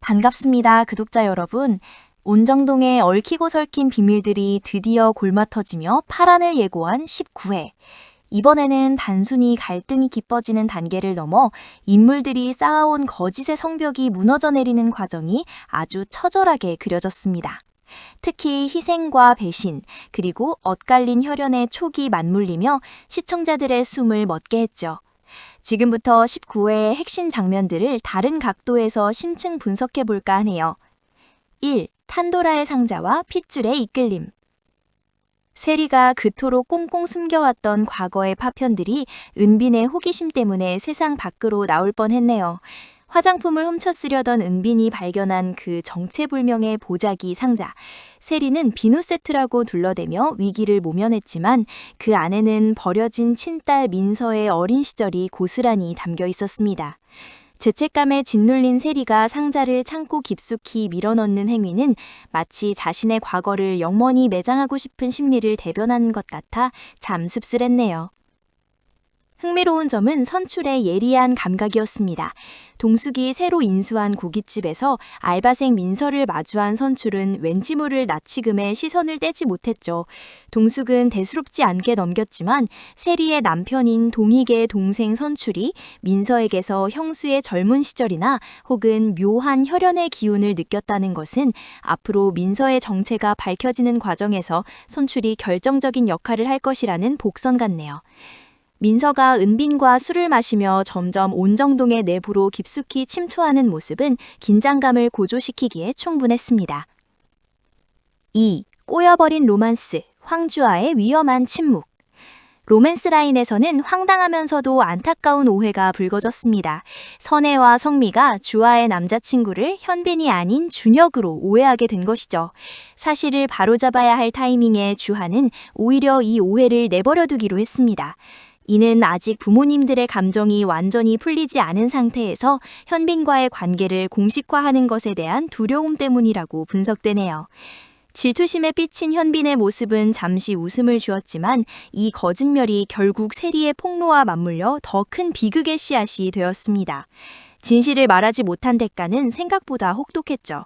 반갑습니다, 구독자 여러분. 온정동의 얽히고 설킨 비밀들이 드디어 골마터지며 파란을 예고한 19회. 이번에는 단순히 갈등이 깊어지는 단계를 넘어 인물들이 쌓아온 거짓의 성벽이 무너져 내리는 과정이 아주 처절하게 그려졌습니다. 특히 희생과 배신, 그리고 엇갈린 혈연의 촉이 맞물리며 시청자들의 숨을 멎게 했죠. 지금부터 19회의 핵심 장면들을 다른 각도에서 심층 분석해 볼까 하네요. 1. 탄도라의 상자와 핏줄의 이끌림. 세리가 그토록 꽁꽁 숨겨왔던 과거의 파편들이 은빈의 호기심 때문에 세상 밖으로 나올 뻔했네요. 화장품을 훔쳐 쓰려던 은빈이 발견한 그 정체불명의 보자기 상자. 세리는 비누 세트라고 둘러대며 위기를 모면했지만 그 안에는 버려진 친딸 민서의 어린 시절이 고스란히 담겨 있었습니다. 죄책감에 짓눌린 세리가 상자를 창고 깊숙이 밀어넣는 행위는 마치 자신의 과거를 영원히 매장하고 싶은 심리를 대변하는 것 같아 참 씁쓸했네요. 흥미로운 점은 선출의 예리한 감각이었습니다. 동숙이 새로 인수한 고깃집에서 알바생 민서를 마주한 선출은 왠지 모를 나치금에 시선을 떼지 못했죠. 동숙은 대수롭지 않게 넘겼지만 세리의 남편인 동익의 동생 선출이 민서에게서 형수의 젊은 시절이나 혹은 묘한 혈연의 기운을 느꼈다는 것은 앞으로 민서의 정체가 밝혀지는 과정에서 선출이 결정적인 역할을 할 것이라는 복선 같네요. 민서가 은빈과 술을 마시며 점점 온정동의 내부로 깊숙이 침투하는 모습은 긴장감을 고조시키기에 충분했습니다. 2. 꼬여버린 로만스, 황주아의 위험한 침묵. 로맨스 라인에서는 황당하면서도 안타까운 오해가 불거졌습니다. 선혜와 성미가 주아의 남자친구를 현빈이 아닌 준혁으로 오해하게 된 것이죠. 사실을 바로잡아야 할 타이밍에 주하는 오히려 이 오해를 내버려 두기로 했습니다. 이는 아직 부모님들의 감정이 완전히 풀리지 않은 상태에서 현빈과의 관계를 공식화하는 것에 대한 두려움 때문이라고 분석되네요. 질투심에 삐친 현빈의 모습은 잠시 웃음을 주었지만 이 거짓말이 결국 세리의 폭로와 맞물려 더 큰 비극의 씨앗이 되었습니다. 진실을 말하지 못한 대가는 생각보다 혹독했죠.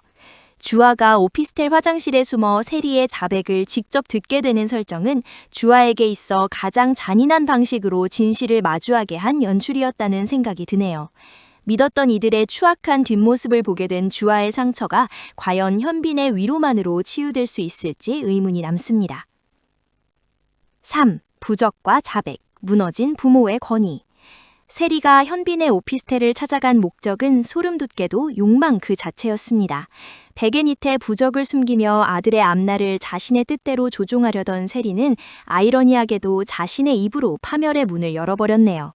주아가 오피스텔 화장실에 숨어 세리의 자백을 직접 듣게 되는 설정은 주아에게 있어 가장 잔인한 방식으로 진실을 마주하게 한 연출이었다는 생각이 드네요. 믿었던 이들의 추악한 뒷모습을 보게 된 주아의 상처가 과연 현빈의 위로만으로 치유될 수 있을지 의문이 남습니다. 3. 부적과 자백, 무너진 부모의 권위. 세리가 현빈의 오피스텔을 찾아간 목적은 소름돋게도 욕망 그 자체였습니다. 베개밑에 부적을 숨기며 아들의 앞날을 자신의 뜻대로 조종하려던 세리는 아이러니하게도 자신의 입으로 파멸의 문을 열어버렸네요.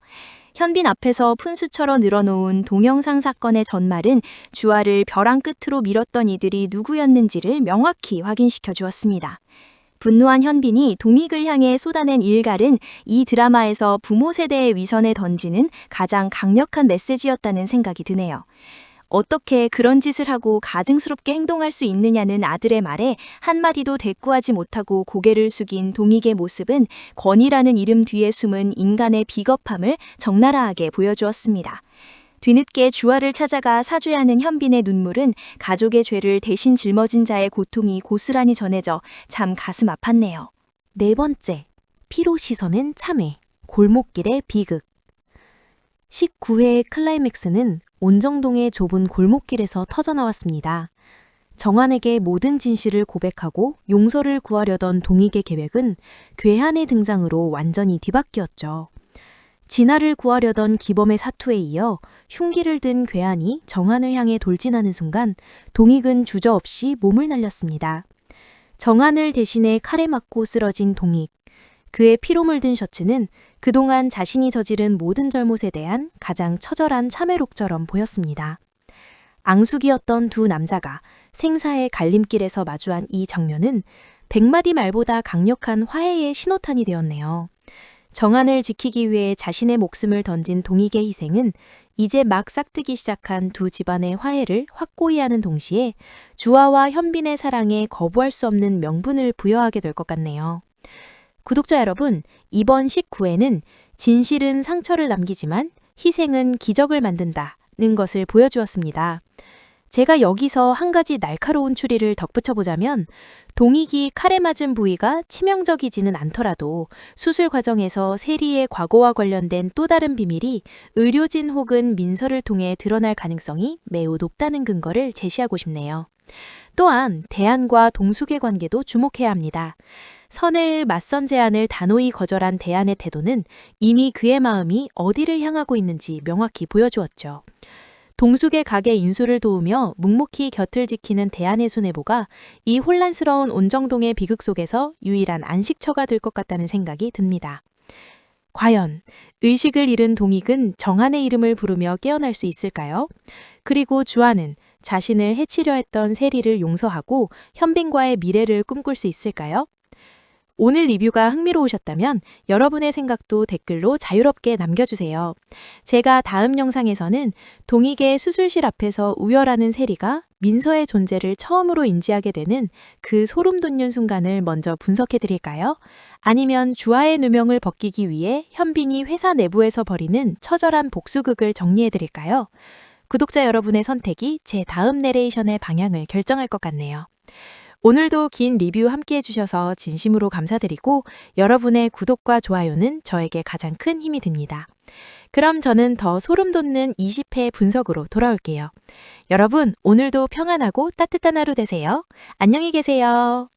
현빈 앞에서 푼수처럼 늘어놓은 동영상 사건의 전말은 주아를 벼랑 끝으로 밀었던 이들이 누구였는지를 명확히 확인시켜 주었습니다. 분노한 현빈이 동익을 향해 쏟아낸 일갈은 이 드라마에서 부모 세대의 위선에 던지는 가장 강력한 메시지였다는 생각이 드네요. 어떻게 그런 짓을 하고 가증스럽게 행동할 수 있느냐는 아들의 말에 한마디도 대꾸하지 못하고 고개를 숙인 동익의 모습은 권위라는 이름 뒤에 숨은 인간의 비겁함을 적나라하게 보여주었습니다. 뒤늦게 주아를 찾아가 사죄하는 현빈의 눈물은 가족의 죄를 대신 짊어진 자의 고통이 고스란히 전해져 참 가슴 아팠네요. 4번째, 피로 씻어낸 참회, 골목길의 비극. 19회의 클라이맥스는 온정동의 좁은 골목길에서 터져나왔습니다. 정한에게 모든 진실을 고백하고 용서를 구하려던 동익의 계획은 괴한의 등장으로 완전히 뒤바뀌었죠. 진아를 구하려던 기범의 사투에 이어 흉기를 든 괴한이 정한을 향해 돌진하는 순간 동익은 주저없이 몸을 날렸습니다. 정한을 대신해 칼에 맞고 쓰러진 동익. 그의 피로 물든 셔츠는 그동안 자신이 저지른 모든 잘못에 대한 가장 처절한 참회록처럼 보였습니다. 앙숙이었던 두 남자가 생사의 갈림길에서 마주한 이 장면은 100마디 말보다 강력한 화해의 신호탄이 되었네요. 정한을 지키기 위해 자신의 목숨을 던진 동익의 희생은 이제 막 싹트기 시작한 두 집안의 화해를 확고히 하는 동시에 주아와 현빈의 사랑에 거부할 수 없는 명분을 부여하게 될 것 같네요. 구독자 여러분, 이번 19회는 진실은 상처를 남기지만 희생은 기적을 만든다는 것을 보여주었습니다. 제가 여기서 한 가지 날카로운 추리를 덧붙여 보자면 동익이 칼에 맞은 부위가 치명적이지는 않더라도 수술 과정에서 세리의 과거와 관련된 또 다른 비밀이 의료진 혹은 민서를 통해 드러날 가능성이 매우 높다는 근거를 제시하고 싶네요. 또한 대안과 동숙의 관계도 주목해야 합니다. 선혜의 맞선 제안을 단호히 거절한 대안의 태도는 이미 그의 마음이 어디를 향하고 있는지 명확히 보여주었죠. 동숙의 가게 인수를 도우며 묵묵히 곁을 지키는 대안의 수뇌보가 이 혼란스러운 온정동의 비극 속에서 유일한 안식처가 될 것 같다는 생각이 듭니다. 과연 의식을 잃은 동익은 정한의 이름을 부르며 깨어날 수 있을까요? 그리고 주한은 자신을 해치려 했던 세리를 용서하고 현빈과의 미래를 꿈꿀 수 있을까요? 오늘 리뷰가 흥미로우셨다면 여러분의 생각도 댓글로 자유롭게 남겨주세요. 제가 다음 영상에서는 동익의 수술실 앞에서 우열하는 세리가 민서의 존재를 처음으로 인지하게 되는 그 소름 돋는 순간을 먼저 분석해 드릴까요? 아니면 주하의 누명을 벗기기 위해 현빈이 회사 내부에서 벌이는 처절한 복수극을 정리해 드릴까요? 구독자 여러분의 선택이 제 다음 내레이션의 방향을 결정할 것 같네요. 오늘도 긴 리뷰 함께 해주셔서 진심으로 감사드리고 여러분의 구독과 좋아요는 저에게 가장 큰 힘이 됩니다. 그럼 저는 더 소름 돋는 20회 분석으로 돌아올게요. 여러분, 오늘도 평안하고 따뜻한 하루 되세요. 안녕히 계세요.